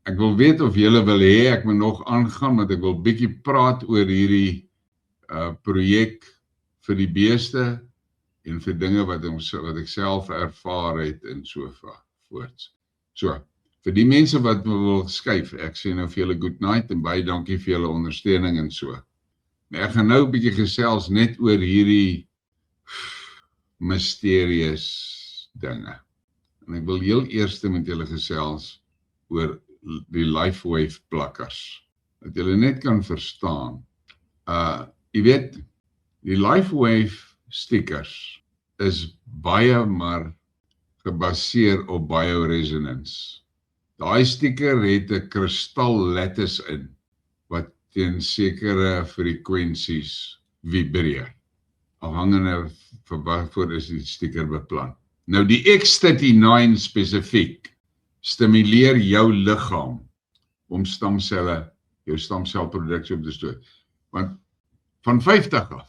Ek wil weet of julle wil hê ek moet nog aangaan, want ek wil bietjie praat oor hierdie projek vir die beeste en vir dinge wat ek self ervaar het en so voorts. So, vir die mense wat me wil skuif, ek sê nou vir julle good night en baie dankie vir julle ondersteuning en so. Maar ek gaan nou 'n bietjie gesels net oor hierdie mysterious dinge. En ek wil heel eers met julle gesels oor die LifeWave plakkers. Dat julle net kan verstaan. Jy weet, die LifeWave stickers is baie maar gebaseer op bioresonance. Daai sticker het 'n kristallattice in wat teen sekere frekwensies vibreer. Afhangende van waarvoor is die sticker beplan. Nou die X39 spesifiek stimuleer jou liggaam om jou stamselproduksie op te stoot. Want van 50 af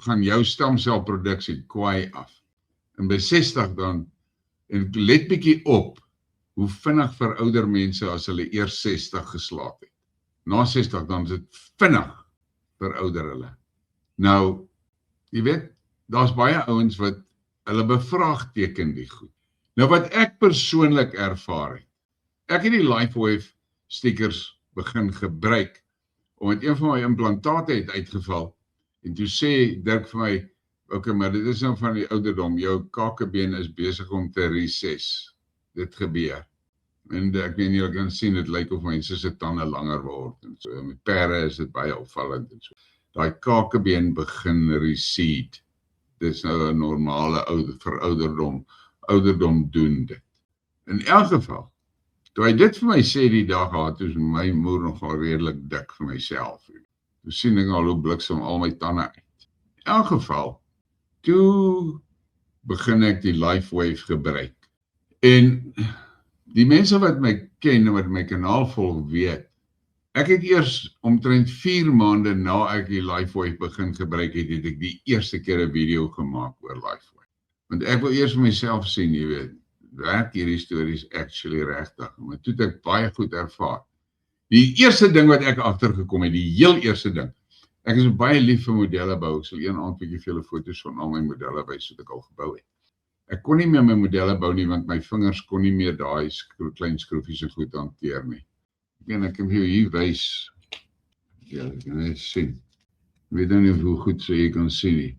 gaan jou stamselproduksie kwaai af. En by 60 dan, en let bietjie op, hoe vinnig verouder mense as hulle eers 60 geslaap het. Na 60 dan is dit vinnig verouder hulle. Nou, jy weet, daar's baie ouens wat hulle bevraagteken die goed. Nou wat ek persoonlik ervaar het, ek het die LifeWave stickers begin gebruik, omdat een van my implantate het uitgeval, en toe sê Dirk vir my, okay, maar dit is nou van die ouderdom, jou kakebeen is besig om te recess, dit gebeur, en ek weet nie, jy kan sien, het lyk of mense se tande langer word, en so, met pere is dit baie opvallend, en so, daai kakebeen begin recede, dit is nou 'n normale verouderdom, ouderdom doen dit. In elk geval, toe hy dit vir my sê die dag gehad, toe is my moer nogal redelik dik vir myself. Toe sien ek al hoe bliksem al my tande uit. In elk geval, toe begin ek die LifeWave gebruik. En die mense wat my ken en wat my kanaal volg weet, ek het eers omtrent 4 maande na ek die LifeWave begin gebruik het, het ek die eerste keer 'n video gemaak oor LifeWave. Want ek wil eers vir myself sien, jy weet, werk hierdie stories actually regtig, maar toe het ek baie goed ervaar. Die eerste ding wat ek agtergekom het, die heel eerste ding, ek is baie lief vir modelle bou, ek sal een aand bietjie vir julle foto's van al my modelle wys wat ek al gebou het. Ek kon nie meer my modelle bou nie, want my vingers kon nie meer daai klein skroefies en goed hanteer nie. Ek kan vir hier wys, ja, ek kan net sien, ek weet nou nie hoe goed so jy kan sien nie,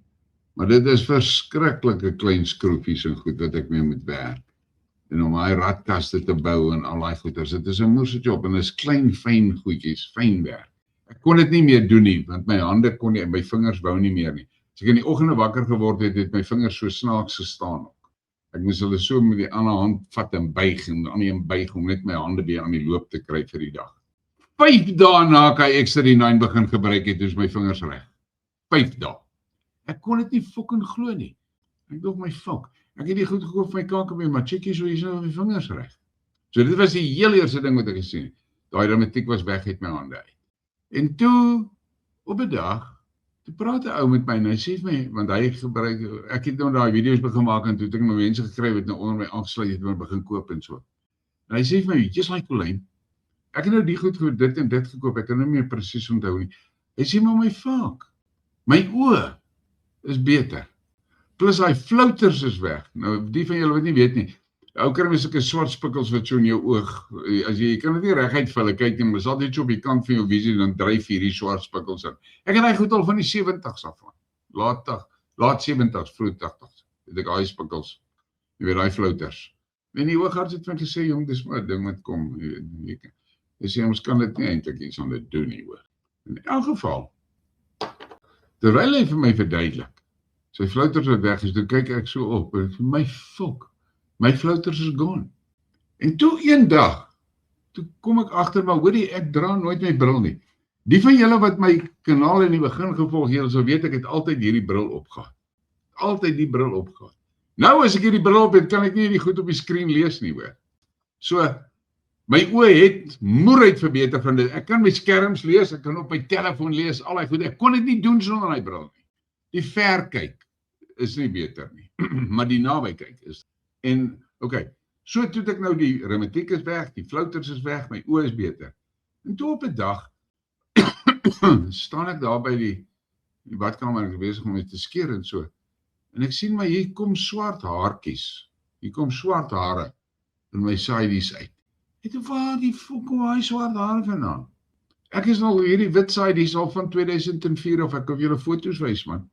maar dit is verskriklike klein skroefies en goed wat ek mee moet werk. En om hy radkaste te bou en al die goeders, dit is 'n moeilike job en dit is klein, fyn goedjies, fyn werk. Ek kon dit nie meer doen nie, want my hande kon nie, my vingers wou nie meer nie. As ek in die oggende wakker geword het, het my vingers so snaaks gestaan ook. Ek moes hulle so met die ander hand vat en buig, en die ander een buig om net my hande weer aan die loop te kry vir die dag. 5 dae na ek hy X39 begin gebruik het, is my vingers reg. 5 dae. Ek kon dit nie fucking glo nie. Ek dink my fuck. Ek het die goed gekoop vir my kakebeen, maar checkie so hier's nou my vingers reg. So dit was die heel eerste ding wat ek gesien het. Daai dramatiek was weg uit my hande uit. En toe, op 'n dag, toe praat 'n ou met my en hy sê vir my, want hy gebruik, ek het nou daai video's begin maak en toe het ek nou mense gekry wat nou onder my aangesluit het en begin koop en so. En hy sê vir my, just like Colleen, ek het nou die goed vir dit en dit gekoop, ek kan nie meer presies onthou nie. Hy sê maar my fuck, my oë is beter. Plus hy flouters is weg. Nou die van julle wat nie weet nie. Ou kry mens sulke swart spikkels wat so in jou oog. As jy kan dit nie reguit vir hulle kyk nie, maar is altyd so op die kant van jou visie dan dryf hierdie swart spikkels in. Ek het hy goed al van die 70s af van. Laat 70s, vroeg 80s. Het ek daai spikkels. Jy weet daai flouters. En die oogarts het van gesê, jong, dis maar 'n ding wat kom. Hy sê ons kan dit nie eintlik iets aan dit doen nie, hoor. In elk geval, terwyl hy vir my verduidelik, sy flouters wat weg is, toe kyk ek so op, en my fok, my flouters is gone. En toe een dag, toe kom ek agter, maar hoorie, ek dra nooit my bril nie. Die van julle wat my kanaal in die begin gevolg het, so weet ek het altyd hierdie bril opgehad. Altyd die bril opgehad. Nou as ek hierdie bril op het, kan ek nie die goed op die skerm lees nie, hoor. So, My oë het moeheid verbeter van dit. Ek kan my skerms lees, ek kan op my telefoon lees, al die goed. Ek kon dit nie doen sonder daai bril nie. Die verkyk is nie beter nie, maar die nabykyk is. En okay, so toe ek nou die reumatiek is weg, die flouters is weg, my oë is beter. En toe op 'n dag staan ek daar by die badkamer, ek is besig om my te skeer en so. En ek sien maar hier kom swart haartjies. Hier kom swart hare in my sideys uit. Ek dink, waar die fok kom hy swart hare vandaan? Ek is nog hierdie wit sideys al van 2004 of ek kan julle foto's wys man.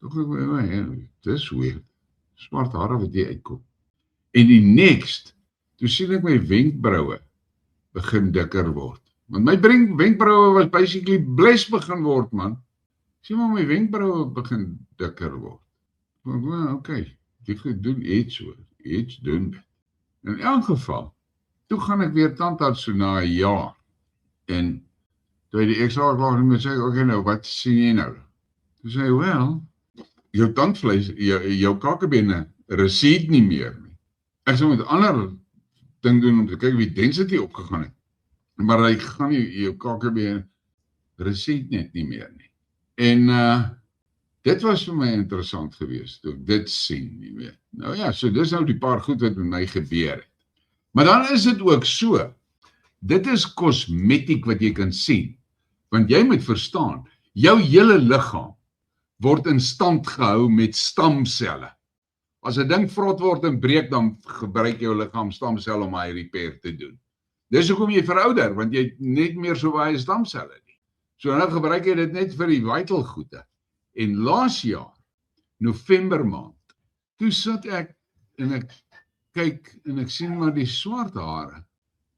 Dink ek, dis weird. Swart hare wat hier uitkom. En die next, toe sien ek my wenkbroue begin dikker word. Want my wenkbroue was basically bles begin word man. Sien maar my wenkbroue begin dikker word. Okay, jy goed doen iets doen dit. In elk geval, toe gaan ek weer tandarts so na 'n jaar. En toe die ekstra klaar en sê, okay nou, wat sien jy nou? Toe sê hy, well, jou tandvleis, jou kakebene recede nie meer nie. Ek sal met 'n ander ding doen om te kyk wie density opgegaan het. Maar hy gaan nie, jou kakebene recede net nie meer nie. En dit was vir my interessant geweest, toe ek dit sien, nie weet. Nou ja, so dis nou die paar goed wat met my gebeur het. Maar dan is dit ook so, dit is kosmetiek wat jy kan sien, want jy moet verstaan, jou hele liggaam word in stand gehou met stamselle. As 'n ding vrot word en breek, dan gebruik jou liggaam stamselle om hy repair te doen. Dis hoekom jy verouder, want jy het net meer so baie stamselle nie. So nou gebruik jy dit net vir die vital goede. En laas jaar, November maand, toe sit ek en ek kyk en ek sien maar die swart hare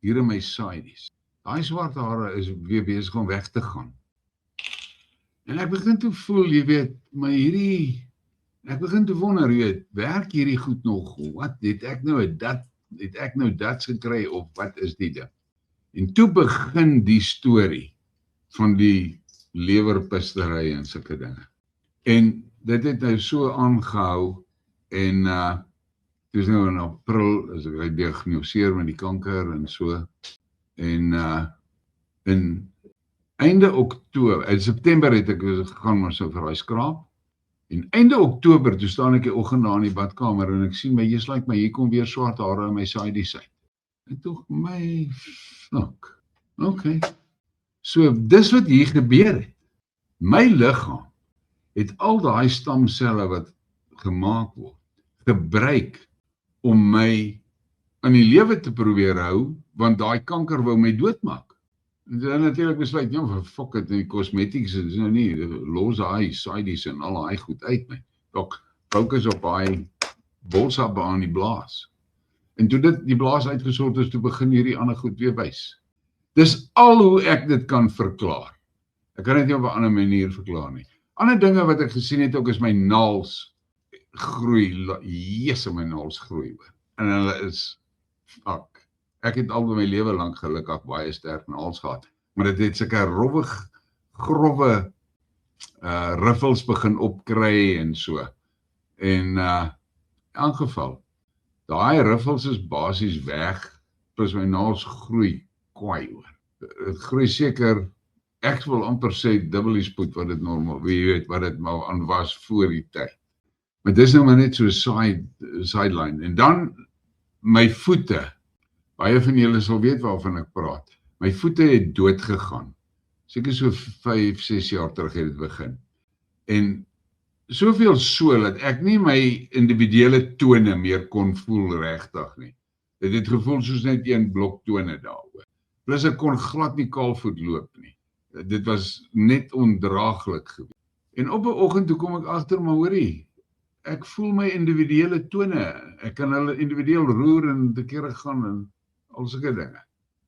hier in my sideys. Daai swart hare is weer besig om weg te gaan. En ek begin te voel, jy weet, maar ek begin te wonder, jy weet, werk hierdie goed nog? Wat het ek nou dat gekry of wat is die ding? En toe begin die storie van die lewerpistery en sulke dinge. En dit het nou so aangehou en dis nou in April as ek gediagnoseer met die kanker en so. En in einde Oktober, in September het ek gegaan maar so vir daai skraap. En einde Oktober toe staan ek die oggend daar in die badkamer en ek sien my jy's like my hier kom weer swart hare in my sideys uit. En toe my fnak. Okay. So dis wat hier gebeur het. My liggaam het al daai stamselle wat gemaak word, gebruik om my in die lewe te probeer hou, want daai kanker wou my doodmaak. En dan natuurlik besluit, ja, fok het in die cosmetics, is nou nie, los daai sideys en al daai goed uit my. Dok, fokus op daai bolsap aan die blaas. En toe dit die blaas uitgesort is, toe begin hierdie ander goed weer wys. Dis al hoe ek dit kan verklaar. Ek kan dit nie op 'n ander manier verklaar nie. Ander dinge wat ek gesien het ook is my naels groei, my naels groei. En hulle is, fuck, ek het al my lewe lank gelukkig baie sterk naels gehad, maar dit het sulke grove riffels begin opkry en so. En in elk geval, daai riffels is basies weg, plus my naels groei kwaai hoor. Het groei seker, ek wil amper sê dubbel die spoed wat dit normaal, wie weet wat dit maar aan was voor die tyd. Maar dis nou maar net so sideline. En dan my voete, baie van julle sal weet waarvan ek praat. My voete het dood gegaan. Seker so 5-6 jaar terug het dit begin. En soveel so dat ek nie my individuele tone meer kon voel regtig nie. Dit het gevoel soos net een blok tone daaroor. Plus ek kon glad nie kaalvoet loop nie. Dit was net ondraaglik geweest. En op 'n oggend toe kom ek agter, maar hoorie, ek voel my individuele tone. Ek kan hulle individueel roer en te kere gaan en al sulke dinge.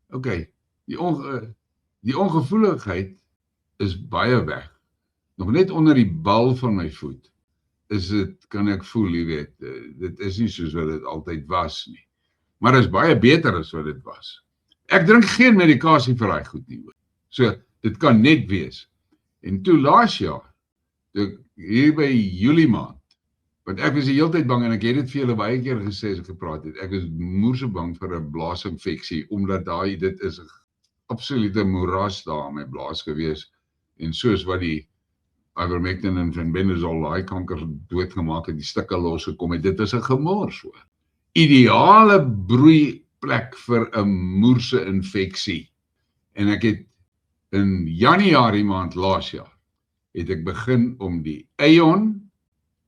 Okay, die ongevoeligheid is baie weg. Nog net onder die bal van my voet is dit, kan ek voel, jy weet, dit is nie soos wat dit altyd was nie. Maar dit is baie beter as wat dit was. Ek drink geen medikasie vir daai goed nie. So, dit kan net wees. En toe laas jaar, hier by Julie maand, Want ek was die hele tyd bang en ek het dit vir julle baie keer gesê as ek gepraat het. Ek is moerse bang vir 'n blaasinfeksie omdat dit is 'n absolute moeras daar met blaas gewees en soos wat die ivermectin en fenbendazole daai kanker doodgemaak het, die stukke losgekom het. Dit is 'n gemors hoor. Ideale broeiplek vir 'n moerse infeksie. En ek het in Januarie maand laas jaar het ek begin om die Aeon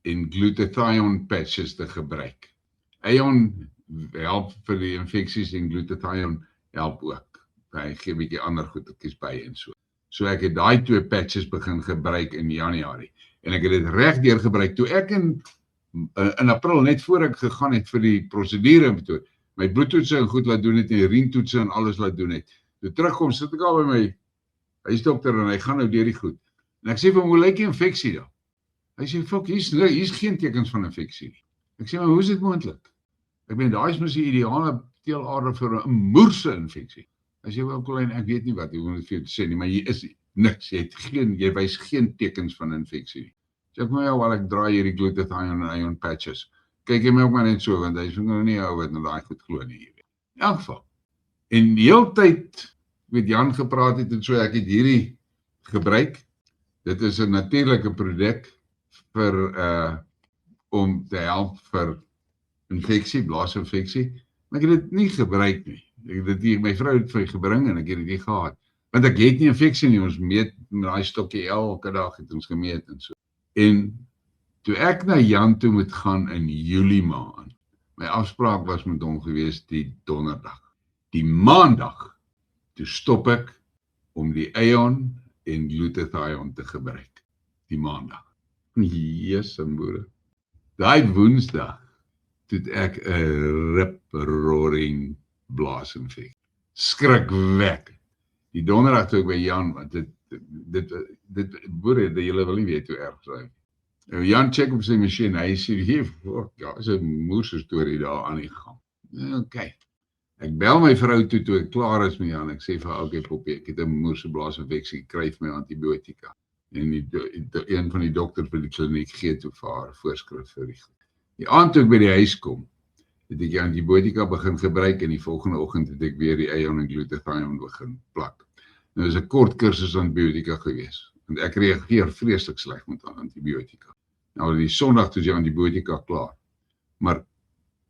en glutathione patches te gebruik. Aeon help vir die infeksies en glutathione help ook. Hy gee 'n bietjie ander goedetjies by en so. So ek het daai 2 patches begin gebruik in Januarie. En ek het dit regdeur gebruik. Toe ek in April, net voor ek gegaan het vir die prosedure, toe my bloedtoetse en goed laat doen het, en die urinetoetse en alles laat doen het. Toe terugkom, sit ek al by my huisdokter en hy gaan nou deur die goed. En ek sê vir hom, hoe lyk die infeksie dan? Hy sê, "Fok, hier's geen tekens van infeksie nie." Ek sê, "Maar hoe is dit moontlik?" Ek meen, daai is mos die ideale teelaarde vir 'n moerse infeksie. Hy sê, "Wel, Colin, ek weet nie wat ek moet vir jou sê nie, maar hier is niks. Jy wys geen tekens van infeksie nie." Sê ek, "Maar ja, wel, ek draai hierdie glutathione en Aeon patches." Kyk jy my ook maar net so, want hy is nou nie ou wat na daai goed glo nie, jy weet. In elk geval. En die hele tyd met Jan gepraat het en so, ek het hierdie gebruik. Dit is 'n natuurlike produk vir om te help vir infeksie, blaasinfeksie. Maar ek het dit nie gebruik nie. My vrou het vir my gebring en ek het dit nie gehad. Want ek het nie infeksie nie, ons meet met daai stokkie elke dag het ons gemeet en so. En toe ek na Jan toe moet gaan in Julie maand, my afspraak was met hom gewees die donderdag. Die maandag, toe stop ek om die Aeon en glutathione te gebruik. Die maandag. Jesus boere. Daai woensdag toe ek 'n rip-roaring blaasinfeksie. Skrikwekkend. Die donderdag toe ek by Jan, want dit boere, julle wil nie weet hoe erg sy. Jan check op sy masjien, hy sê, ja, is 'n moerse storie daar aan die gang. Okay. Ek bel my vrou toe ek klaar is met Jan, ek sê vir haar, okay poppie, ek het 'n moerse blaasinfeksie, kry vir my antibiotika. En een van die dokters by die kliniek gee toe vir haar voorskrif vir die goed. Die aand toe ek by die huis kom, het ek die antibiotika begin gebruik en die volgende oggend het ek weer die Aeon en glutathione begin plak. Nou is 'n kort kursus antibiotika gewees, want ek reageer vreeslik sleg met antibiotika. Nou die Sondag toe is die antibiotika klaar, maar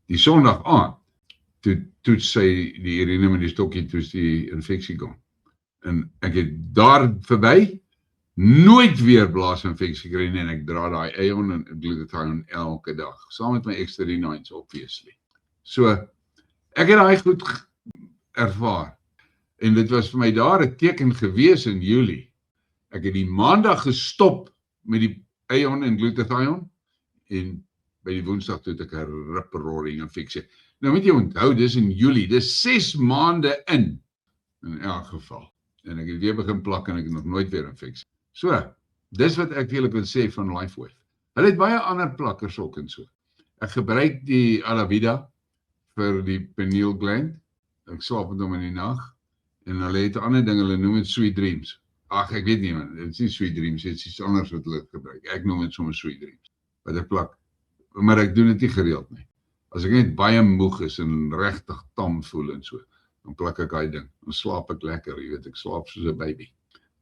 die Sondag aand, toe toets sy die urine met die stokkie, toets die infeksie gaan. En ek het daar verby, nooit weer blaasinfeksie kry nie en ek dra daai Aeon en glutathione elke dag, saam met my Exterinoids obviously. So, ek het daai goed ervaar en dit was vir my daar 'n teken gewees in Julie. Ek het die maandag gestop met die Aeon en glutathione en by die woensdag toe het ek 'n rip-roaring infeksie. Nou moet jy onthou, dis in Julie, dis 6 maande in elk geval. En ek het weer begin plak en ek het nog nooit weer infeksie. So, dis wat ek vir julle kan sê van LifeWave. Hulle het baie ander plakkers ook en so. Ek gebruik die Alavida vir die pineal gland. Ek slaap met hom in die nag. En hulle het 'n ander ding, hulle noem dit Sweet Dreams. Ag, ek weet nie man, dit is nie Sweet Dreams, dit is iets anders wat hulle gebruik. Ek noem dit sommer Sweet Dreams. Wat ek plak. Maar ek doen dit nie gereeld nie. As ek net baie moeg is en regtig tam voel en so, dan plak ek daai ding. Dan slaap ek lekker, jy weet, ek slaap soos 'n baby.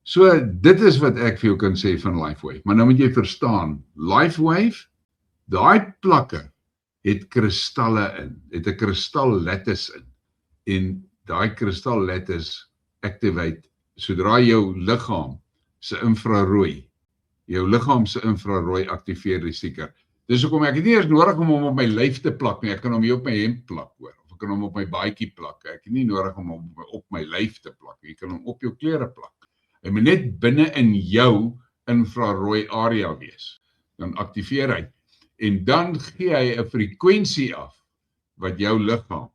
So, dit is wat ek vir jou kan sê van LifeWave. Maar nou moet jy verstaan, LifeWave, daai plakke het kristalle in, het 'n kristallattice in. En daai kristallattice activate, sodra jou liggaam se infrarooi aktiveer die sticker. Dis hoekom ek het nie eers nodig om hom op my lyf te plak nie, ek kan hom hier op my hemp plak hoor, of ek kan hom op my baadjie plak, ek het nie nodig om hom op my lyf te plak, jy kan hom op jou klere plak. Hy moet net binne in jou infrarooi area wees, dan aktiveer hy, en dan gee hy 'n frekwensie af, wat jou liggaam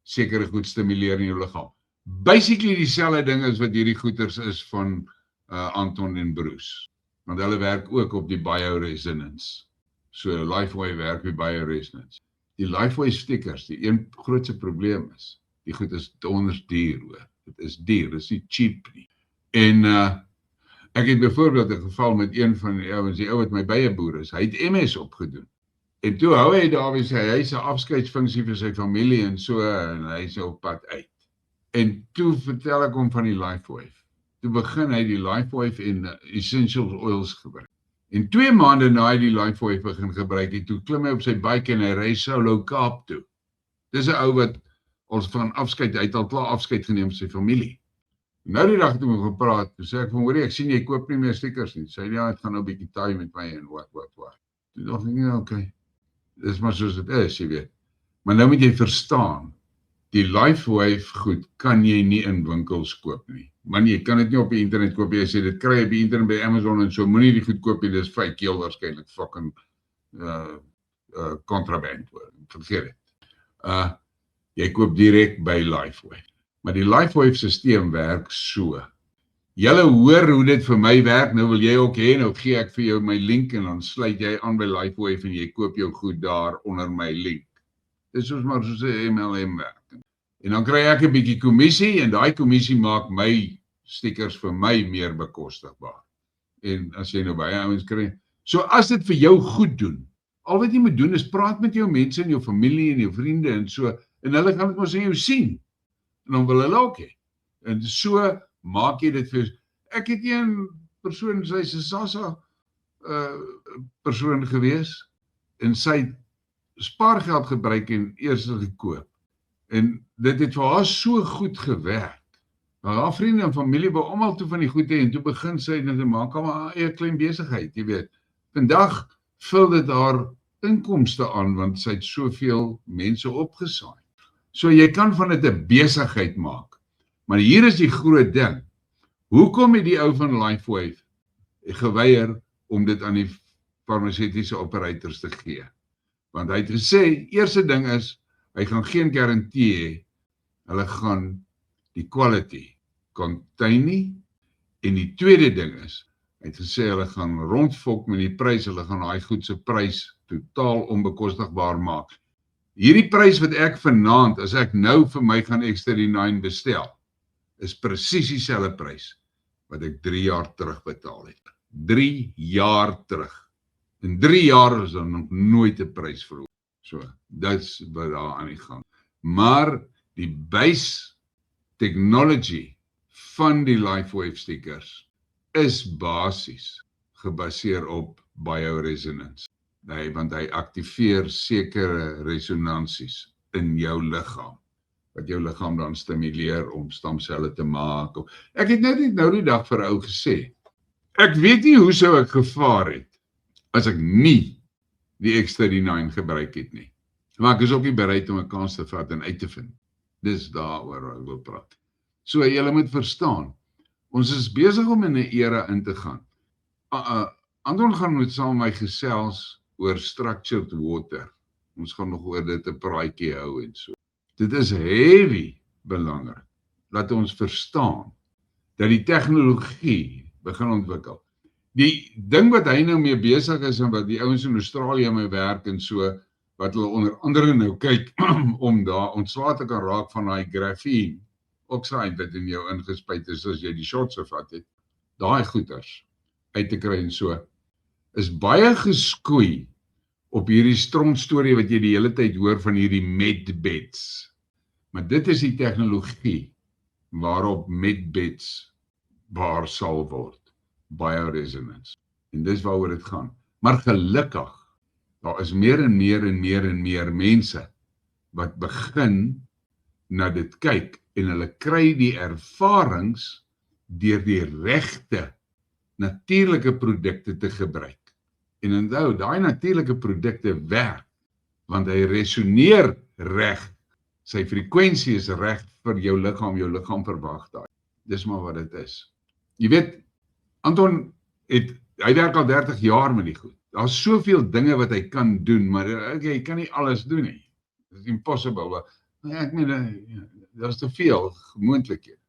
sekere goed stimuleer in jou liggaam. Basically dieselfde ding as wat hierdie goeters is van Anton en Bruce, want hulle werk ook op die bioresonance. So LifeWave werk met bioresonance. Die LifeWave stickers, die een grootste probleem is, die goed is donders duur hoor. Dit is duur, dit is nie cheap nie. En ek het byvoorbeeld 'n geval met een van die ouens, die ou wat my bye boer is, hy het MS opgedoen. En toe hou hy daar by sy huis 'n afskeidsfunksie vir sy familie en so, en hy is op pad uit. En toe vertel ek hom van die LifeWave. Toe begin hy die LifeWave en essential oils gebruik. En 2 maande na hy die LifeWave begin gebruik het, toe klim hy op sy bike en hy ry solo Kaap toe. Dis 'n ou wat ons van afskeid, hy het al klaar afskeid geneem met sy familie. Nou die dag toe ons gepraat, toe sê ek van, hoorie, ek sien jy koop nie meer stickers nie. Sê ja, ek gaan nou 'n bietjie taai met my en wat. Toe dacht ek, ja, okay. Dis maar soos dit is, jy weet. Maar nou moet jy verstaan, die LifeWave goed kan jy nie in winkels koop nie. Man, jy kan dit nie op die internet koop, jy sê dit kry jy op die internet by Amazon en so, moenie die goed koop nie, dis fake, heel waarskynlik fucking contraband, vergeet dit. Jy koop direk by LifeWave. Maar die LifeWave sisteem werk so. Julle hoor hoe dit vir my werk, nou wil jy ook hê, nou gee ek vir jou my link en dan sluit jy aan by LifeWave en jy koop jou goed daar onder my link. Dis soos maar soos 'n MLM werk. En dan kry ek 'n bietjie kommissie en daai kommissie maak my stickers vir my meer bekostigbaar. En as jy nou baie ouens kry, so as dit vir jou goed doen, al wat jy moet doen is praat met jou mense en jou familie en jou vriende en so, en hulle gaan dit mos in jou sien. En dan wil hulle ook hê. En so maak jy dit vir, ek het een persoon, sy is 'n SASSA persoon gewees, en sy het spaargeld gebruik en eers gekoop. En dit het vir haar so goed gewerk. Haar vriende en familie wou almal toe van die goed hê, en toe begin sy net te maak aan haar eie klein besigheid, jy weet. Vandag vul dit haar inkomste aan, want sy het soveel mense opgesaai. So jy kan van dit 'n besigheid maak. Maar hier is die groot ding. Hoekom het die ou van LifeWave geweier om dit aan die farmaseutiese operators te gee? Want hy het gesê, eerste ding is, hy gaan geen garantie hê, hulle gaan die quality contain nie, en die tweede ding is, hy het gesê, hulle gaan rondfok met die prys, hulle gaan daai goed se prys totaal onbekostigbaar maak. Hierdie prys wat ek vanaand, as ek nou vir my gaan X39 bestel, is presies dieselfde prys wat ek 3 jaar terug betaal het. 3 jaar terug. In 3 jaar is daar nog nooit 'n prys verhoog. So, dis wat daar aan die gang. Maar die base technology van die LifeWave stickers is basies gebaseer op bioresonance. Nee, want hy aktiveer sekere resonansies in jou liggaam, wat jou liggaam dan stimuleer om stamselle te maak. Ek het net nou die dag vir 'n ou gesê, ek weet nie hoe sou ek gevaar het, as ek nie die X39 gebruik het nie. Maar ek is ook nie bereid om 'n kans te vat en uit te vind. Dis daaroor wat ek wil praat. So, julle moet verstaan, ons is besig om in 'n era in te gaan. Anton gaan met saam my gesels oor structured water. Ons gaan nog oor dit 'n praatjie hou en so. Dit is heavy belangrik, dat ons verstaan, dat die tegnologie begin ontwikkel. Die ding wat hy nou mee besig is, en wat die ouens in Australië mee werk en so, wat hulle onder andere nou kyk, om daar ontslae te kan raak van daai graphene, oxide wat in jou ingespuit is, as jy die shots gevat het, daai goeters uit te kry en so, is baie geskoei op hierdie strontstorie wat jy die hele tyd hoor van hierdie medbeds. Maar dit is die tegnologie waarop medbeds waar sal word. Bioresonance. En dis waaroor dit gaan. Maar gelukkig, daar is meer en meer mense wat begin na dit kyk en hulle kry die ervarings deur die regte natuurlike produkte te gebruik. En onthou, daai natuurlike produkte werk, want hy resoneer reg. Sy frekwensie is reg vir jou liggaam verwag daai. Dis maar wat dit is. Jy weet, Anton hy werk al 30 jaar met die goed. Daar's soveel dinge wat hy kan doen, maar hy kan nie alles doen nie. It's impossible. Ek meen, daar's te veel moontlikhede.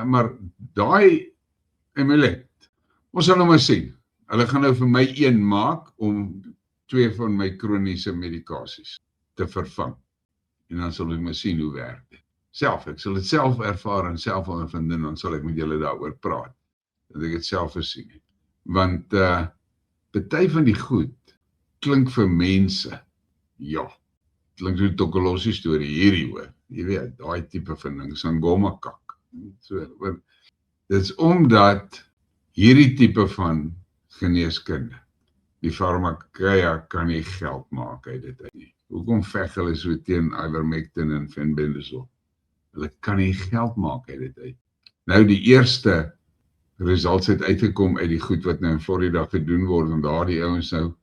Maar daai amulet, ons sal nou maar sien. Hulle gaan nou vir my een maak om 2 van my kroniese medikasies te vervang. En dan sal ek maar sien hoe werk dit. Ek sal dit self ervaar en self ondervind en dan sal ek met julle daaroor praat. Dat ek dit self gesien het. Want party van die goed klink vir mense, ja, klink so Tokolossie storie hierdie hoor. Jy weet, daai tipe van ding, Sangoma kak. So, dit is omdat hierdie tipe van geneeskunde, die farmakeia kan nie geld maak uit dit uit nie. Hoekom veg hulle so teen ivermectin en fenbendazole? Hulle kan nie geld maak uit dit uit. Nou die eerste results het uitgekom uit die goed wat nou in Florida gedoen word, en daar die ouens nou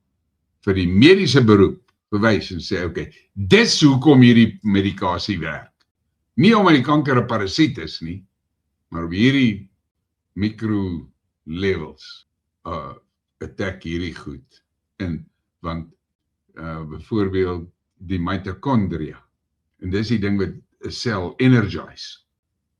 vir die mediese beroep bewys en sê, okay, dis hoekom hierdie medikasie werk. Nie omdat die kanker 'n parasiet is nie, maar op hierdie micro levels attack hierdie goed. Want byvoorbeeld die mitochondria, en dis die ding wat 'n sel energize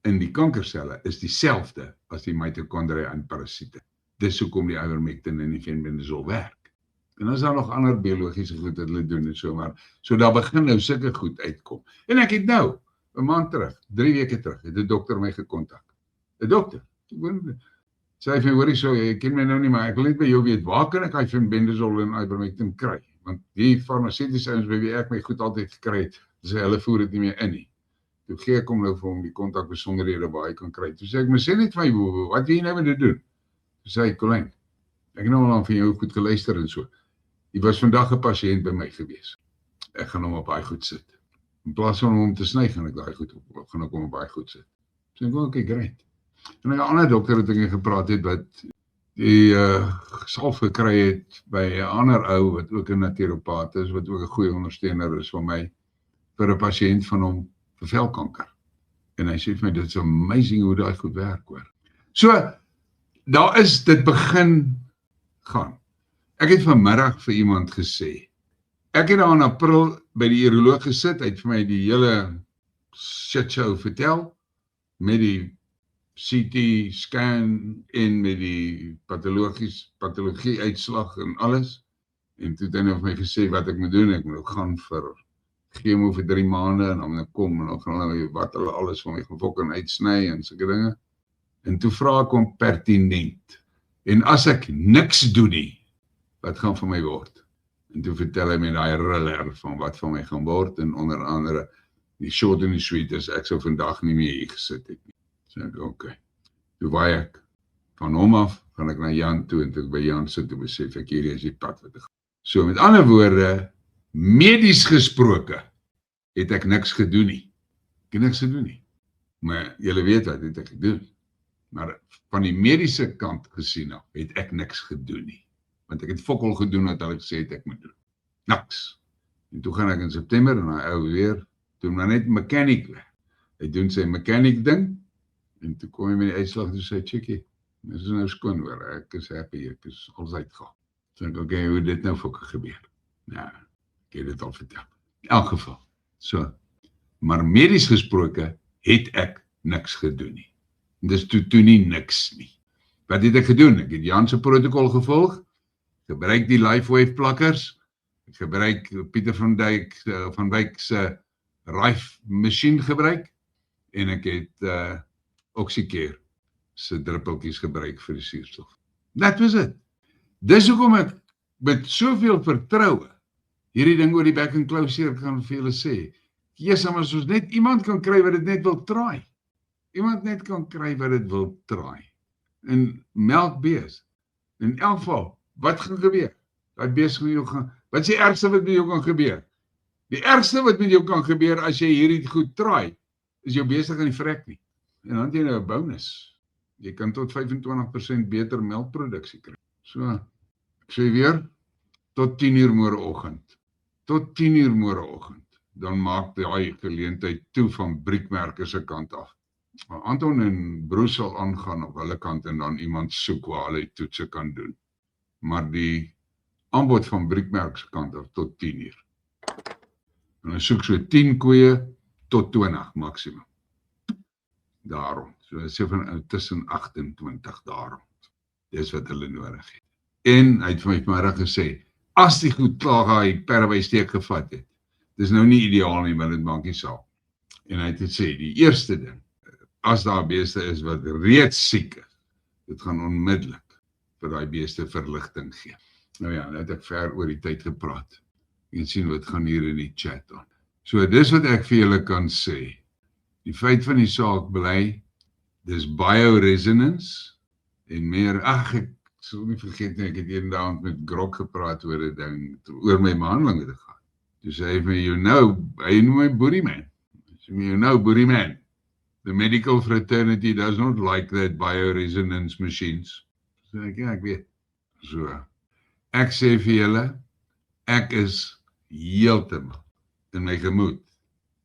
in die kankerselle is dieselfde as die mitochondria in parasiete. Dis hoekom die ivermectin en die fenbendazole werk. En dan is daar nog ander biologiese goed wat hulle doen en so, maar so daar begin nou sulke goed uitkom. En ek het nou 'n maand terug, 3 weke terug, het 'n dokter my gekontak. 'n Dokter. Sê hy vir my, hoorie so, jy ken my nou nie, maar ek wil net by jou weet, waar kan ek fenbendazole en ivermectin kry? Want die farmaseutiese ouens by wie ek my goed altyd gekry het, sê hulle voer dit nie meer in nie. Toe gee ek hom nou vir hom die kontakbesonderhede waar hy kan kry. Toe sê ek, maar sê net vir my, wat wil jy nou met dit doen? Toe sê hy, Colin, ek het nou al aan van jou goed geluister en so. Jy was vandag 'n pasiënt by my gewees. Ek gaan hom op daai goed sit. In plaas van hom te sny, gaan ek daai goed op, gaan ek hom op daai goed sit. So ek sê, okay, great. En 'n ander dokter het ek gepraat het wat die salf gekry het by 'n ander ou wat ook 'n naturopaat is, wat ook 'n goeie ondersteuner is van my, vir 'n pasiënt van hom vir velkanker. En hy sê vir my, dit is amazing hoe daai goed werk hoor. So, daar is, dit begin gaan. Ek het vanmiddag vir iemand gesê, ek het daar in April by die uroloog gesit, hy het vir my die hele shit show vertel, met die CT scan en met die patologie uitslag en alles. En toe het hy nou vir my gesê wat ek moet doen, ek moet gaan vir chemo vir 3 maande en dan moet ek kom en dan gaan hulle wat hulle alles van my gefok en uitsny en sulke dinge. En toe vra ek hom pertinent. En as ek niks doen nie, wat gaan van my word? En toe vertel hy my daai riller van wat van my gaan word en onder andere die short en die sweet is ek sou vandag nie meer hier gesit het nie. So ek, okay. Toe waai ek van hom af, gaan ek na Jan toe en toe ek by Jan sit toe besef ek hierdie is die pad wat ek gaan. So met ander woorde, medies gesproke, het ek niks gedoen nie. Ek het niks gedoen nie. Maar julle weet wat het ek gedoen. Maar van die mediese kant gesien af, het ek niks gedoen nie. Want ek het fokol gedoen wat hulle gesê het ek moet doen. Niks. En toe gaan ek in September en hy ou weer, toe maar net mechanic weg. Hy doen sy mechanic ding, en toe kom hy met die uitslag en sê, chickie, dit is nou skoon hoor, ek is happy, ek is alles uitgegaan. So ek, okay, hoe dit nou fokke gebeur? Nou, ek het dit al vertel. In elk geval, so. Maar medies gesproke, het ek niks gedoen nie. En dis toe nie niks nie. Wat het ek gedoen? Ek het Jan se protokol gevolg, gebruik die LifeWave plakkers, ek gebruik Pieter van Wyk se Rife machine gebruik, en ek het Oxycare se druppeltjies gebruik vir die suurstof. That was it. Dis hoekom ek met soveel vertroue hierdie ding oor die back and closure kan vir julle sê. Jesus, maar as ons net iemand kan kry wat dit net wil try. Iemand net kan kry wat dit wil try. En melkbees. In elk geval, wat gaan gebeur? Daai bees gaan jou gaan. Wat is die ergste wat met jou kan gebeur? Die ergste wat met jou kan gebeur as jy hierdie goed try, is jou beeste gaan nie vrek nie. En dan het jy nou 'n bonus. Jy kan tot 25% beter melkproduksie kry. So, ek sê weer, tot 10:00 môreoggend. Tot 10:00 môreoggend. Dan maak die geleentheid toe van Briekmerke se kant af. Anton en Bruce sal aangaan op hulle kant en dan iemand soek waar hulle toetse kan doen. Maar die aanbod van Briekmerke se kant af tot 10:00. En dan soek so 10 koeie tot 20 maksimum. Daarom. So sê van tussen 8 en 20 daarom. Dis wat hulle nodig het. En hy het vir my vanmiddag gesê, as die goed klaar hy per by steek gevat het, dis nou nie ideaal nie, maar dit maak nie saak. En hy het gesê, die eerste ding, as daar beeste is wat reeds siek is, dit gaan onmiddellik vir daai beeste verligting gee. Nou ja, nou het ek ver oor die tyd gepraat. Jy kan sien wat gaan hier in die chat aan. So dis wat ek vir julle kan sê. Die feit van die saak bly, dis bioresonance en meer, ek sal nie vergeet nie, ek het eendag met Grok gepraat oor 'n ding, oor my behandeling het gegaan. Toe sê hy vir my, hy noem my Boerie Man. Boerie Man, the medical fraternity does not like that bioresonance machines. So ek, ja, ek weet. So, ek sê vir julle, ek is heeltemal in my gemoed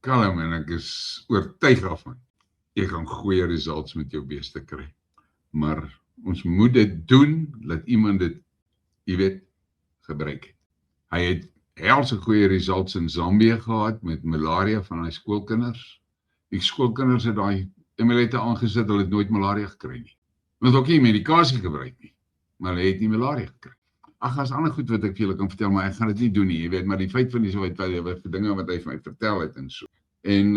kalm en ek is oortuig daarvan. Jy gaan goeie results met jou beeste kry. Maar ons moet dit doen, laat iemand dit, jy weet, gebruik het. Hy het helse goeie results in Zambië gehad met malaria van hy skoolkinders. Die skoolkinders het daai emulate aangesit, hulle het nooit malaria gekry nie. Want ook nie medikasie gebruik nie, maar hulle het nie malaria gekry. Ag, as ander goed wat ek vir julle kan vertel, maar ek gaan dit nie doen nie, jy weet, maar die feit van die so wat dinge wat hy vir my vertel het en so. En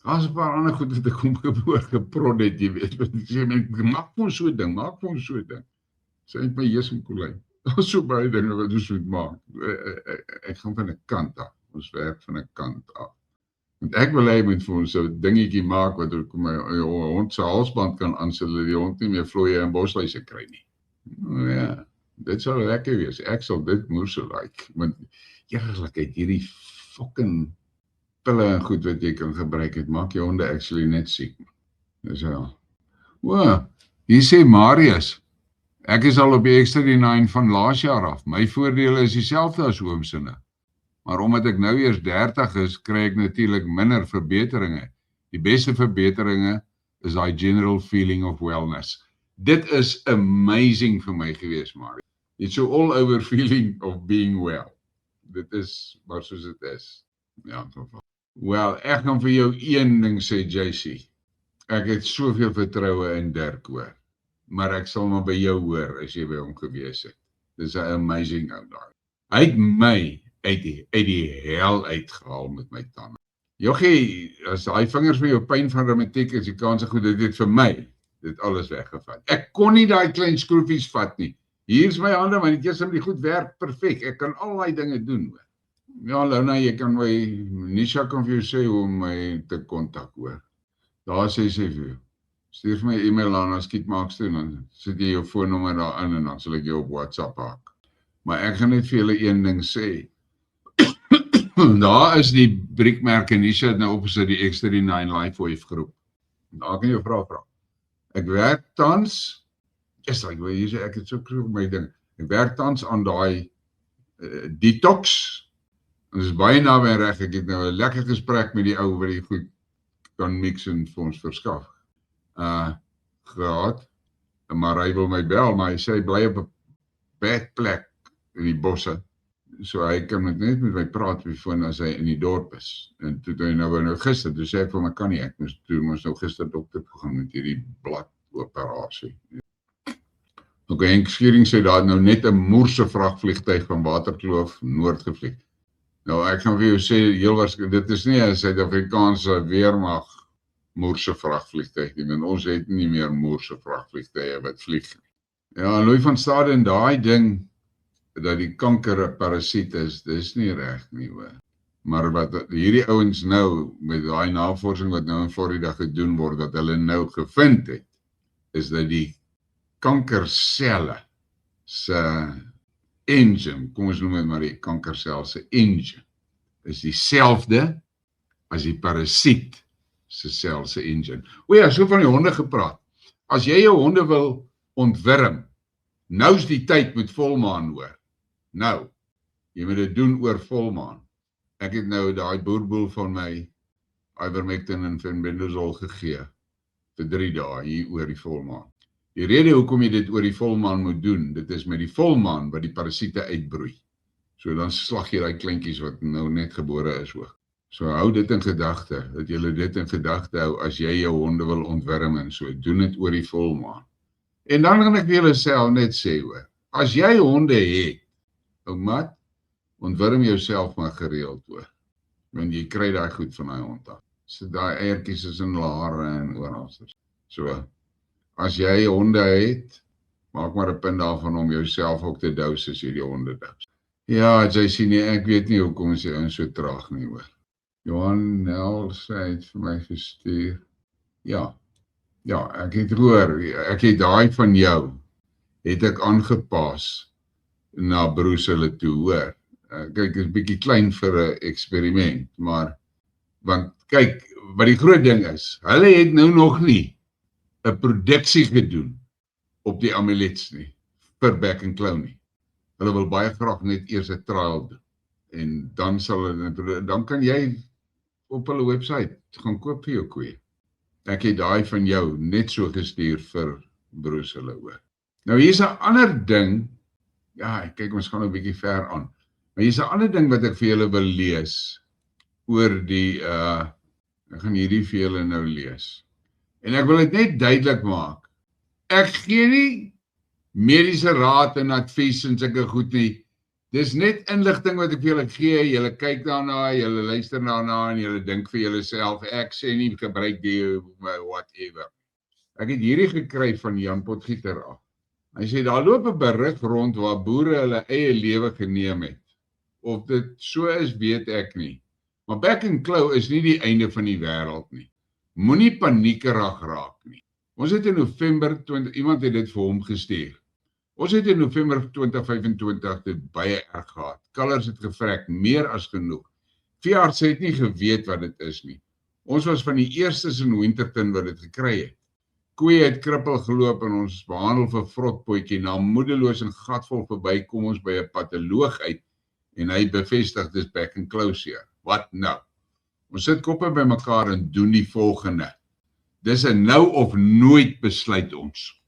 daar's 'n paar ander goed wat ek hom geprod het, jy weet, wat ek sê, maak vir so 'n ding. Sê net my Jesus en Kolyn. Daar's so baie dinge wat ons moet maak. Ek gaan van 'n kant af. Ons werk van 'n kant af. Want ek wil hê moet vir ons 'n dingetjie maak wat my hond se halsband kan aansit, dat die hond nie meer vlooie en bosluise kry nie. Nou ja, dit sal lekker wees. Ek sal dit moes like. Want eerlikheid, hierdie fucking pille en goed wat jy kan gebruik het, maak jou honde actually net siek. Dis wel. Wow, hier sê Marius, ek is al op die X39 van laas jaar af. My voordele is dieselfde as oomsinne. Maar omdat ek nou eers 30 is, kry ek natuurlik minder verbeteringe. Die beste verbeteringe is daai general feeling of wellness. Dit is amazing vir my gewees, Marius. It's so all over feeling of being well. Dit is maar soos dit is. Ja, wel, ek gaan vir jou een ding sê, JC. Ek het soveel vertroue in Dirk, hoor. Maar ek sal maar by jou hoor as jy by hom gewees het. Dis 'n amazing ou daai. Hy het my uit die hel uitgehaal met my tande. Jochie, as hy vingers met jou pyn van reumatiek is, die kans goed, dit het vir my dit alles weggevat. Ek kon nie daai klein skroefies vat nie. Hier is my hande, maar dit is die goed werk perfek. Ek kan al daai dinge doen, hoor. Ja, Lona, jy kan Nisha kan vir jou sê hoe om my te kontak, hoor. Daar sê sy vir jou. Stuur vir my e-mail aan, as skiet maaks toe, dan sit jy jou foonnommer daarin en dan sal ek jou op WhatsApp haak. Maar ek gaan net vir julle een ding sê. Daar is die briekmerke, Nisha het nou opgesit die X39 Lifewave groep. Daar kan jy vra. Ek werk tans, ek het so kroeg my ding, ek werk tans aan daai detox. Dit is baie naby reg, ek het nou 'n lekker gesprek met die ou wat die goed kan mix en vir ons verskaf. Gehad, maar hy wil my bel, maar hy sê hy bly op 'n bad plek in die bosse, so hy kan net met my praat op die foon as hy in die dorp is. En toe hy nou gister, toe sê ek vir my kan nie, ek moes nou gister dokter toe gaan met hierdie bladoperasie. Ok, Henk Schiering sê daar nou net 'n moerse vragvliegtuig van Waterkloof noord gevlieg. Nou ek gaan vir jou sê, heel waarskynlik, dit is nie 'n Suid-Afrikaanse weermag moerse vragvliegtuig nie, want ons het nie meer moerse vragvliegtuie wat vlieg. Ja, Louis van Staden, daai ding, dat die kanker 'n parasiet is, dis nie reg nie, hoor. Maar wat hierdie ouens nou, met daai navorsing wat nou in Florida gedoen word, dat hulle nou gevind het, is dat die kankerselle se engine, kom ons noem dit maar die kankersel se engine, is dieselfde as die parasiet se sel se engine. O ja, so van die honde gepraat. As jy jou honde wil ontwurm, nou is die tyd met volmaan, hoor. Nou, jy moet dit doen oor volmaan. Ek het nou daai boerboel van my ivermectin en fenbendazole gegee vir 3 dae hier oor die volmaan. Die rede hoekom jy dit oor die volmaan moet doen, dit is met die volmaan wat die parasiete uitbroei. So dan slag jy daai kleintjies wat nou net gebore is ook. So hou dit in gedagte, dat jy dit in gedagte hou as jy jou honde wil ontwurm en so, doen dit oor die volmaan. En dan kan ek vir julle self net sê, hoor, as jy honde het, ou mat, ontwurm jouself maar gereeld, hoor. Want jy kry daai goed van daai hond af. So daai eiertjies is in hulle hare en oral. So, as jy honde het, maak maar 'n punt daarvan om jouself ook te dous as jy die honde dous. Ja, jy sien nie, ek weet nie hoekom is jy so traag nie hoor. Johan Nels het vir my gestuur. Ja, ek het hoor, ek het daai van jou, het ek aangepas na Bruce hulle toe hoor. Kyk, is bietjie klein vir 'n eksperiment, maar, want kyk, wat die groot ding is, hulle het nou nog nie 'n produksie gedoen op die amulets nie, vir Back and Claw nie. Hulle wil baie graag net eers 'n trial doen, en dan kan jy op hulle website gaan koop vir jou koeie. Ek het daai van jou net so gestuur vir Bruce hulle hoor. Nou hier's 'n ander ding, ja, kyk, ons gaan nou 'n bietjie ver aan, maar hier's 'n ander ding wat ek vir julle wil lees, oor die, ek gaan hierdie vir julle nou lees, en ek wil dit net duidelik maak, ek gee nie mediese raad en advies en sulke goed nie, dis net inligting wat ek vir julle gee, julle kyk daarna, julle luister daarna, en julle dink vir julleself, ek sê nie gebruik die, whatever. Ek het hierdie gekry van Jan Potgieter af. Hy sê, daar loop 'n berig rond waar boere hulle eie lewe geneem het. Of dit so is, weet ek nie. Maar Back and Claw is nie die einde van die wêreld nie. Moenie paniekerig raak nie. Ons het in November, iemand het dit vir hom gestuur. Ons het in November 2025 dit baie erg gehad. Kalvers het gevrek, meer as genoeg. Veeartse het nie geweet wat dit is nie. Ons was van die eerstes in Winterton wat dit gekry het. Koeie het krippel geloop en ons behandel vir vrotpotjie, na moedeloos en gatvol verby kom ons by 'n patoloog uit en hy bevestig dis Back and Claw seer. Wat nou? Ons sit koppe by mekaar en doen die volgende. Dis 'n nou of nooit besluit ons.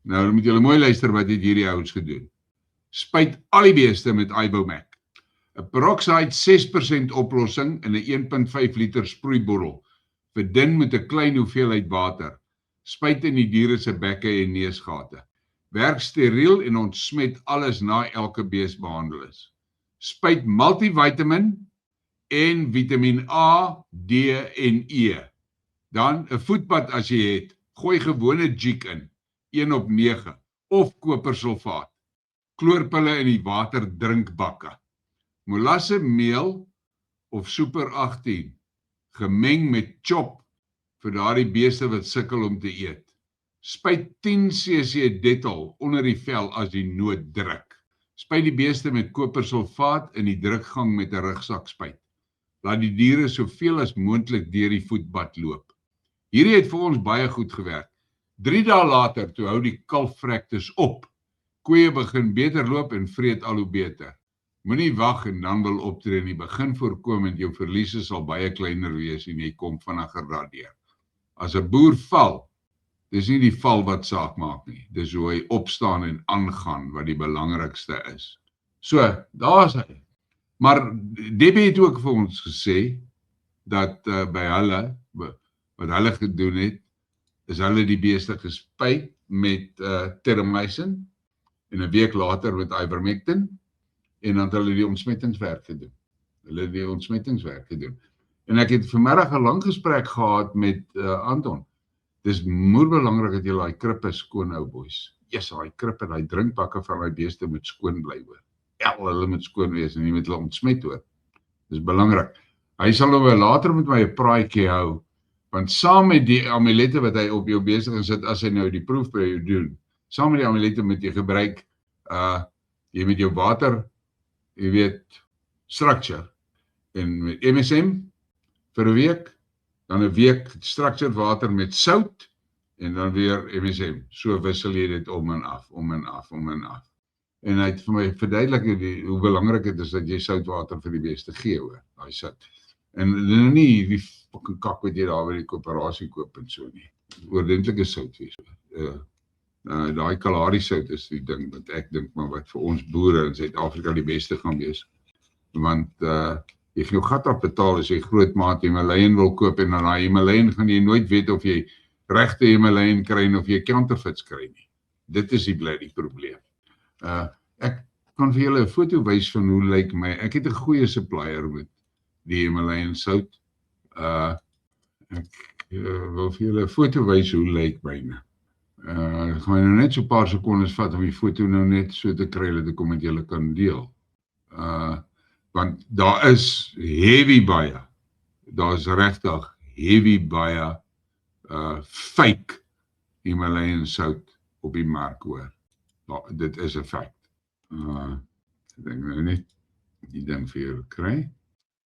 Nou moet julle mooi luister wat het hierdie ouens gedoen. Spuit al die beeste met Ibomac. 'n peroxide 6% oplossing in 'n 1.5 liter sproeibottel, verdun met 'n klein hoeveelheid water. Spuit in die diere se bekke en neusgate. Werk steriel en ontsmet alles na elke bees behandel is. Spuit multivitamin en vitamien A, D en E. Dan 'n voetpad as jy het, gooi gewone jik in, 1/9, of kopersulfaat. Kloorpille in die water drinkbakke. Molasse meel of super 18, gemeng met chop vir daardie beeste wat sukkel om te eet. Spuit 10 cc Dettol onder die vel as die nood druk. Spuit die beeste met kopersulfaat in die drukgang met 'n rugsak spuit. Laat die diere soveel as moontlik deur die voetbad loop. Hierdie het vir ons baie goed gewerk. 3 dae later, toe hou die kalfvrektes op. Koeie begin beter loop en vreet al hoe beter. Moenie wag en dan wil optree nie. Begin voorkomend, jou verliese sal baie kleiner wees en jy kom vinniger daardeur. As 'n boer val, dis nie die val wat saak maak nie. Dis hoe hy opstaan en aangaan wat die belangrikste is. So, daar's hy. Maar Debbie het ook vir ons gesê dat by hulle, wat hulle gedoen het, is hulle die beeste gespuit met terramycin en 'n week later met ivermectin en dan het hulle die ontsmettingswerk gedoen. En ek het vanmiddag 'n lang gesprek gehad met Anton. Dis moerbelangrik dat jy daai krippe skoon hou, boys. Yes, daai krippe, daai drinkbakke van daai beeste moet skoon bly hoor. Hulle moet skoon wees en nie met hulle ontsmet hoor. Dis belangrik. Hy sal nou later met my 'n praatjie hou, want saam met die amulette wat hy op jou besig gesit, as hy nou die proef by jou doen, saam met die amulette moet jy gebruik, jy met jou water, jy weet, structure, en met MSM vir 'n week, dan 'n week structured water met sout, en dan weer MSM, so wissel jy dit om en af. En hy het vir my verduidelik hoe belangrik dit is dat jy soutwater vir die beeste gee hoor, daai sout. En nie die fucking kak wat jy daar by die koöperasie koop en so nie. Oordentlike sout wees. Daai Kalahari sout is die ding wat ek dink maar wat vir ons boere in Suid-Afrika die beste gaan wees. Want jy gaan jou gat op betaal as jy groot maat Himalayan wil koop en dan daai Himalayan gaan jy nooit weet of jy regte Himalayan kry of jy counterfeits kry nie. Dit is die bloody probleem. Ek kan vir julle 'n foto wys van hoe lyk my. Ek het 'n goeie supplier met die Himalayan sout. Ek wil vir julle 'n foto wys hoe lyk myne. gaan nou net so 'n paar sekondes vat om die foto nou net so te kry dat ek hom met julle kan deel. Want daar is heavy baie. Daar is regtig heavy baie fake Himalayan sout op die mark hoor. Dit is 'n feit. Ek dink nou net die ding vir julle kry.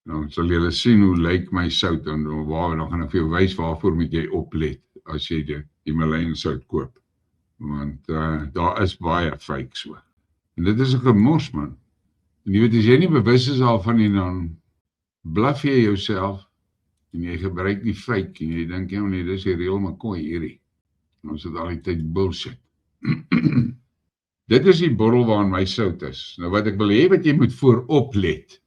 Dan sal julle sien hoe lyk my sout en dan gaan ek vir jou wys waarvoor moet jy oplet as jy die Himalayan sout koop. Want daar is baie fake so. En dit is 'n gemors man. En jy weet as jy nie bewus is daarvan nie dan blaf jy jouself en jy gebruik die fake en jy dink nee, dis die real McCoy hierdie. En ons het al die tyd bullshit. Dit is die bottel waarin my sout is. Nou wat ek wil hê wat jy moet voorop let,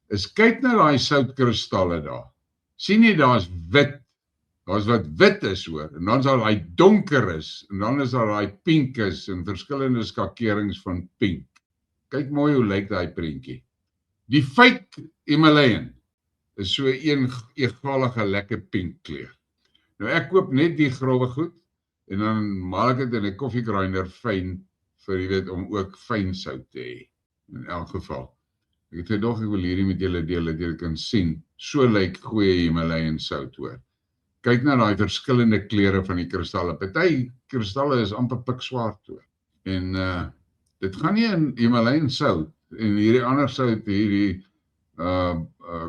is kyk na daai soutkristalle daar. Sien jy daar's wit. Daar's wat wit is hoor, en dan is daar daai donker is, en dan is daar daai pink is, en verskillende skakerings van pink. Kyk mooi hoe lyk daai prentjie. Die fake Himalayan is so een egalige lekker pink kleur. Nou ek koop net die grove goed, en dan maal ek dit in 'n koffiegrinder fyn, vir jy weet, om ook fyn sout te hê, in elk geval. Ek het gedog ek wil hierdie met julle deel, dat julle kan sien, so lyk goeie Himalayan sout hoor. Kyk na daai verskillende kleure van die kristalle. Party kristalle is amper pikswart hoor. En dit gaan nie in Himalayan sout en hierdie ander sout, hierdie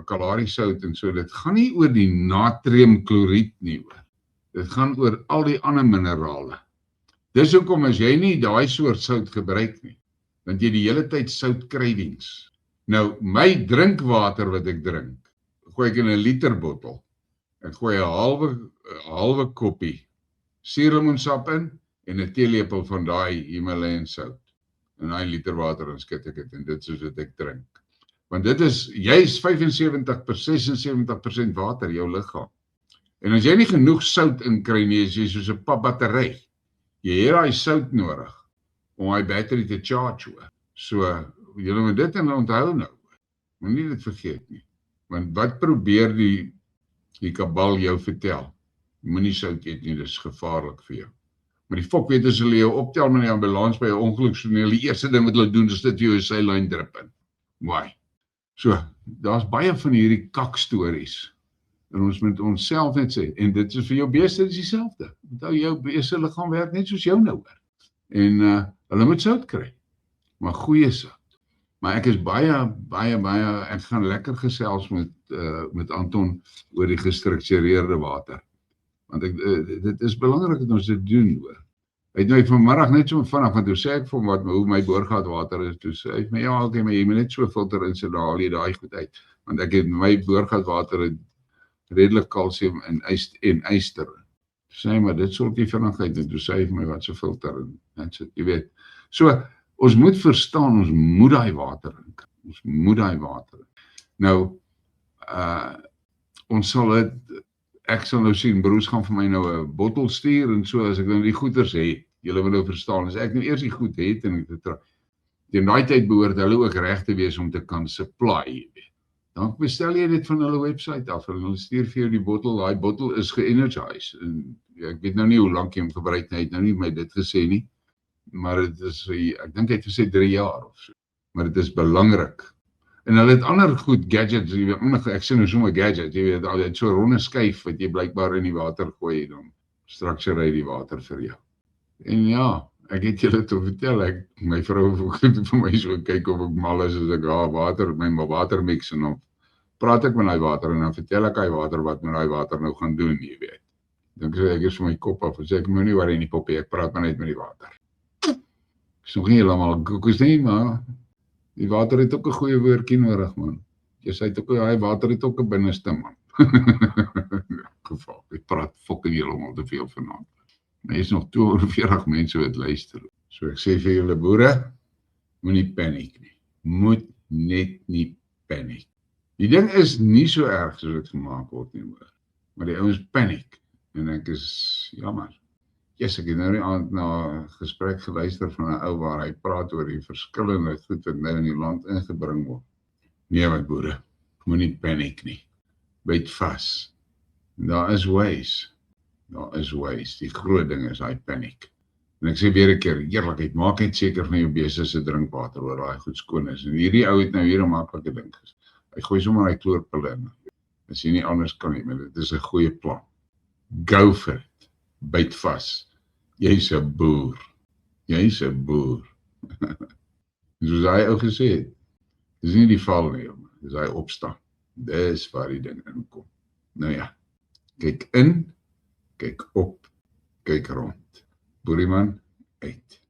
Kalahari sout en so, dit gaan nie oor die natriumkloried nie hoor. Dit gaan oor al die ander minerale. Dis hoekom as jy nie daai soort sout gebruik nie, want jy die hele tyd sout cravings. Nou, my drinkwater wat ek drink, gooi ek in 'n liter bottel. Ek gooi 'n halwe koppie suurlemoensap in en 'n teelepel van daai Himalayan sout. In daai liter water en skit ek dit en dit is wat ek drink. Want dit is juis 76% water jou liggaam. En as jy nie genoeg sout inkry nie, is jy soos 'n papbattery. Jy het daai sout nodig om daai battery te charge hoor. So, julle moet dit en onthou nou. Moenie dit vergeet nie. Want wat probeer die kabal jou vertel? Moenie sout eet nie, dis gevaarlik vir jou. Maar die fok weet as hulle jou optel met die ambulans by 'n ongeluk, so die eerste ding wat hulle doen is dit vir jou 'n saline drip in. Why? So, daar's baie van hierdie kakstories. En ons moet onsself net sê, en dit is vir jou beeste is dieselfde. Onthou jou beeste liggaam werk net soos jou nou hoor. En hulle moet sout kry. Maar goeie sout. Maar ek is baie, ek gaan lekker gesels met Anton oor die gestruktureerde water. Want dit is belangrik dat ons dit doen hoor. Hy het nou vanmiddag net so vanaf, want toe sê ek vir hom hoe my boorgatwater is, toe sê hy vir my, ja, okay, maar jy moet net so filter in, so daar haal jy daai goed uit. Want ek het my boorgatwater redelik kalsium en yster. Sê hy, maar dit sorg nie vinnig uit, en toe sê hy vir my wat so filter en so, jy weet. So, ons moet verstaan, ons moet daai water in. Ons moet daai water in. Nou, ons sal dit, ek sal nou sien, broers gaan vir my nou 'n bottel stuur en so, as ek nou die goeders het, julle moet nou verstaan, as ek nou eers die goed het en ek dit terug, teen daai tyd behoort hulle ook reg te wees om te kan supply, jy weet. Dan bestel jy dit van hulle website af, en hulle stuur vir jou die bottel, daai bottel is ge-energize, en ek weet nou nie hoe lank jy hom gebruik, hy het nou nie my dit gesê nie, maar dit is, ek dink hy het gesê 3 jaar of so, maar dit is belangrik. En hulle het ander goed, gadgets, jy weet, ek sê nou sommer gadgets, jy weet, al het so 'n ronde skyf wat jy blykbaar in die water gooi, dan struktureer hy die water vir jou. En ja, ek het julle te vertel, my vrou vir my so kyk of ek mal is as ek my water mix en dan praat ek met daai water en dan vertel ek daai water wat met daai water nou gaan doen, jy weet. Dan sê ek is vir my kop af en sê ek moenie worry nie poppie, ek praat maar net met die water. Ek is nog nie helemaal koekoes nie, maar die water het ook 'n goeie woordjie nodig, man. Jy sê daai water het ook 'n binneste, man. Geval, ek praat fucking heeltemal te veel vanaand. Maar is nog 42 mense wat luister. So ek sê vir julle boere, moenie paniek nie. Moet net nie paniek. Die ding is nie so erg soos dit gemaak word nie, hoor. Maar die ouens paniek. En ek is jammer. Yes, ek het nou die aand na 'n gesprek geluister van 'n ou waar hy praat oor die verskillende goed wat nou in die land ingebring word. Nee, my boere, moenie paniek nie. Byt vas. Daar is ways. Die groot ding is hy paniek. En ek sê weer 'n keer, eerlikheid, maak net seker van jou beeste se drinkwater, oor daai goed skoon is. En hierdie ou het nou hier 'n maklike ding. Hy gooi sommer hy kloorpille in. As jy nie anders kan nie, maar dit is 'n goeie plan. Go for it. Byt vas. Jy's 'n boer. Jy's 'n boer. Soos hy ou gesê het, dis nie die val nie, dis hy opstaan. Dis waar die ding inkom. Nou ja, kyk in, kyk op, kyk rond. Boerieman, uit.